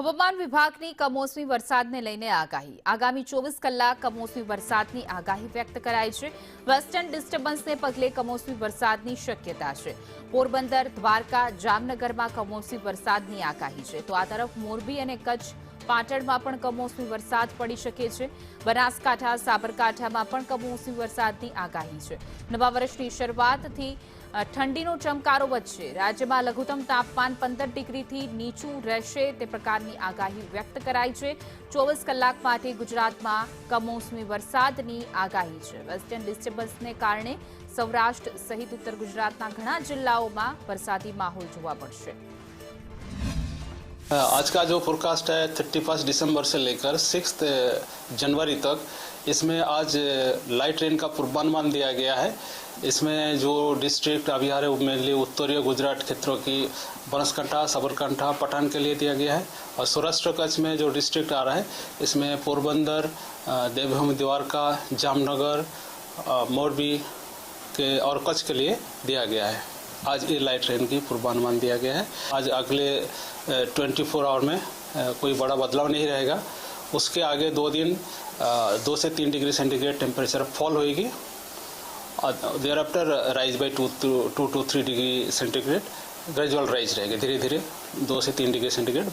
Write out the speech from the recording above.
હવામાન વિભાગની કમોસમી વરસાદને લઈને આગાહી આગામી 24 કલાક કમોસમી વરસાદની આગાહી વ્યક્ત કરાઈ છે। વેસ્ટર્ન ડિસ્ટર્બન્સને પગલે કમોસમી વરસાદની શક્યતા છે। પોરબંદર, દ્વારકા, જામનગરમાં કમોસમી વરસાદની આગાહી છે, તો આ તરફ મોરબી અને કચ્છ, પાટણમાં પણ કમોસમી વરસાદ પડી શકે છે। બનાસકાંઠા, સાબરકાંઠામાં પણ કમોસમી વરસાદની આગાહી છે। નવા વર્ષની શરૂઆતથી ઠંડીનો ચમકારો વધશે। રાજ્યમાં લઘુત્તમ તાપમાન 15 ડિગ્રીથી નીચું રહેશે તે પ્રકારની આગાહી વ્યક્ત કરાઈ છે। 24 કલાક માટે ગુજરાતમાં કમોસમી વરસાદની આગાહી છે। વેસ્ટર્ન ડિસ્ટર્બન્સને કારણે સૌરાષ્ટ્ર સહિત ઉત્તર ગુજરાતના ઘણા જિલ્લાઓમાં વરસાદી માહોલ જોવા મળશે। आज का जो फोरकास्ट है 31 दिसंबर से लेकर 6 जनवरी तक, इसमें आज लाइट रेन का पूर्वानुमान दिया गया है। इसमें जो डिस्ट्रिक्ट अभी आ रहे हैं मेनली उत्तरीय गुजरात क्षेत्रों की बनासकांठा, साबरकांठा, पठान के लिए दिया गया है। और सौराष्ट्र कच्छ में जो डिस्ट्रिक्ट आ रहा है इसमें पोरबंदर, देवभूमि, द्वारका, जामनगर, मोरबी के और कच्छ के लिए दिया गया है। आज ये लाइट रेन की पूर्वानुमान दिया गया है। आज अगले 24 आवर में कोई बड़ा बदलाव नहीं रहेगा। उसके आगे 2 दिन 2 से 3 डिग्री सेंटीग्रेड टेम्परेचर फॉल होएगी और there after rise by 2 to 3 degree centigrade gradual rise रहेगी। धीरे धीरे 2 से 3 डिग्री सेंटीग्रेड